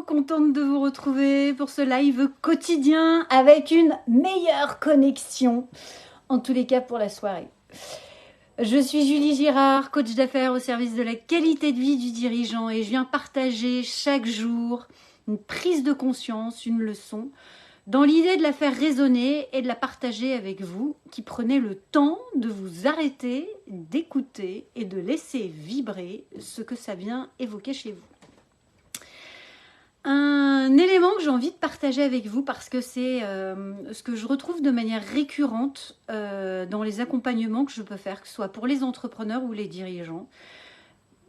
contente de vous retrouver pour ce live quotidien avec une meilleure connexion, en tous les cas pour la soirée. Je suis Julie Girard, coach d'affaires au service de la qualité de vie du dirigeant et je viens partager chaque jour une prise de conscience, une leçon, dans l'idée de la faire résonner et de la partager avec vous qui prenez le temps de vous arrêter, d'écouter et de laisser vibrer ce que ça vient évoquer chez vous. Un élément que j'ai envie de partager avec vous parce que c'est ce que je retrouve de manière récurrente dans les accompagnements que je peux faire, que ce soit pour les entrepreneurs ou les dirigeants.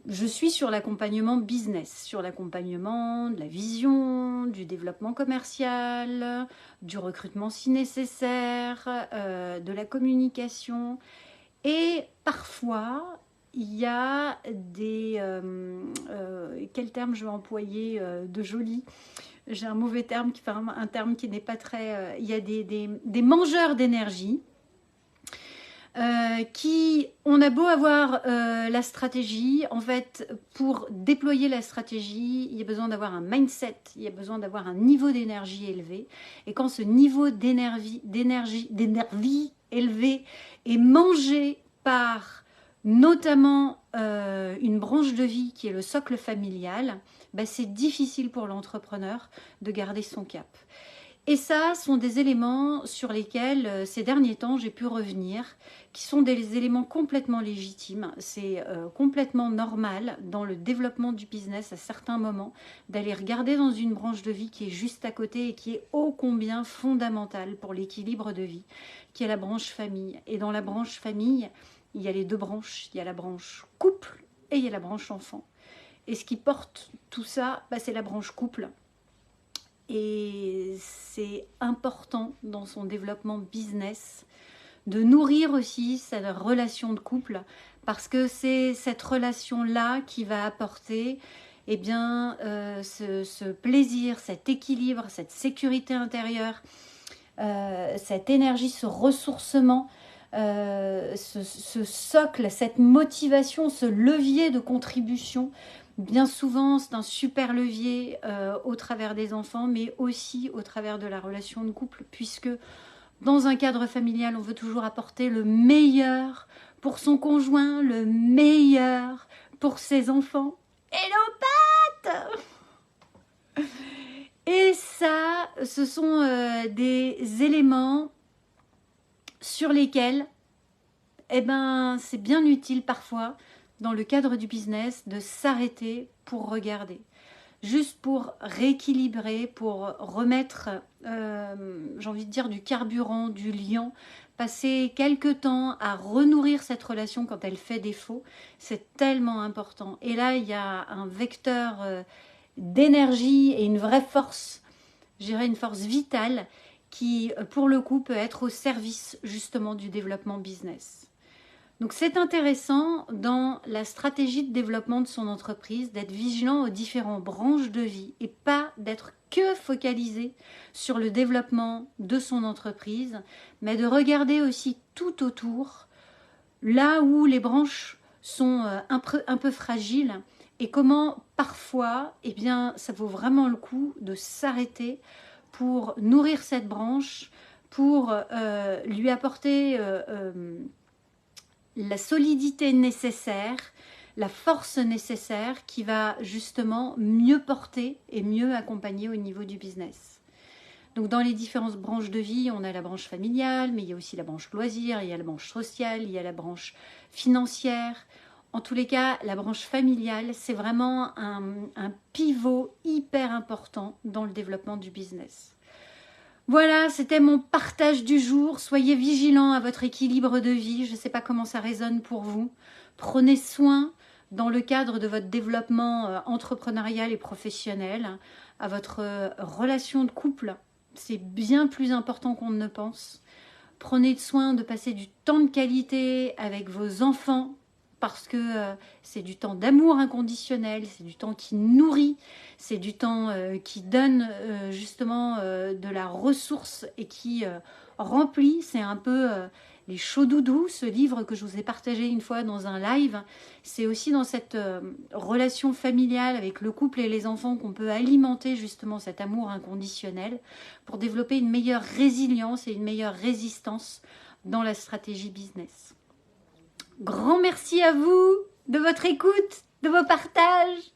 Je suis sur l'accompagnement business, sur l'accompagnement de la vision, du développement commercial, du recrutement si nécessaire, de la communication. Et parfois, il y a des... quel terme je vais employer de joli? J'ai un mauvais terme, un terme qui n'est pas très... il y a des mangeurs d'énergie qui, on a beau avoir la stratégie, en fait, pour déployer la stratégie, il y a besoin d'avoir un mindset, il y a besoin d'avoir un niveau d'énergie élevé. Et quand ce niveau d'énergie élevé est mangé par notamment une branche de vie qui est le socle familial, ben c'est difficile pour l'entrepreneur de garder son cap. Et ça sont des éléments sur lesquels ces derniers temps j'ai pu revenir, qui sont des éléments complètement légitimes. C'est complètement normal dans le développement du business à certains moments d'aller regarder dans une branche de vie qui est juste à côté et qui est ô combien fondamentale pour l'équilibre de vie, qui est la branche famille. Et dans la branche famille, il y a les deux branches. Il y a la branche couple et il y a la branche enfant. Et ce qui porte tout ça, bah, c'est la branche couple. Et c'est important dans son développement business de nourrir aussi sa relation de couple parce que c'est cette relation-là qui va apporter eh bien, ce plaisir, cet équilibre, cette sécurité intérieure, cette énergie, ce ressourcement, ce socle, cette motivation, ce levier de contribution. Bien souvent, c'est un super levier au travers des enfants, mais aussi au travers de la relation de couple, puisque dans un cadre familial, on veut toujours apporter le meilleur pour son conjoint, le meilleur pour ses enfants. Hello Pat! Et ça, ce sont des éléments sur lesquels eh ben, c'est bien utile parfois dans le cadre du business, de s'arrêter pour regarder. Juste pour rééquilibrer, pour remettre, j'ai envie de dire, du carburant, du liant, passer quelques temps à renourrir cette relation quand elle fait défaut, c'est tellement important. Et là, il y a un vecteur d'énergie et une vraie force, je dirais une force vitale, qui, pour le coup, peut être au service justement du développement business. Donc c'est intéressant dans la stratégie de développement de son entreprise d'être vigilant aux différentes branches de vie et pas d'être que focalisé sur le développement de son entreprise, mais de regarder aussi tout autour, là où les branches sont un peu fragiles et comment parfois, eh bien, ça vaut vraiment le coup de s'arrêter pour nourrir cette branche, pour lui apporter la solidité nécessaire, la force nécessaire qui va justement mieux porter et mieux accompagner au niveau du business. Donc dans les différentes branches de vie, on a la branche familiale, mais il y a aussi la branche loisir, il y a la branche sociale, il y a la branche financière. En tous les cas, la branche familiale, c'est vraiment un pivot hyper important dans le développement du business. Voilà, c'était mon partage du jour. Soyez vigilants à votre équilibre de vie. Je ne sais pas comment ça résonne pour vous. Prenez soin dans le cadre de votre développement entrepreneurial et professionnel, à votre relation de couple. C'est bien plus important qu'on ne pense. Prenez soin de passer du temps de qualité avec vos enfants, parce que c'est du temps d'amour inconditionnel, c'est du temps qui nourrit, c'est du temps qui donne justement de la ressource et qui remplit. C'est un peu Les Chauds Doudous, ce livre que je vous ai partagé une fois dans un live, c'est aussi dans cette relation familiale avec le couple et les enfants qu'on peut alimenter justement cet amour inconditionnel pour développer une meilleure résilience et une meilleure résistance dans la stratégie business. Grand merci à vous de votre écoute, de vos partages,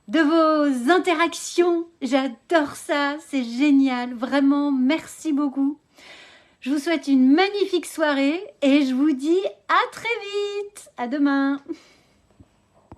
de vos interactions. J'adore ça, c'est génial. Vraiment, merci beaucoup. Je vous souhaite une magnifique soirée et je vous dis à très vite. À demain.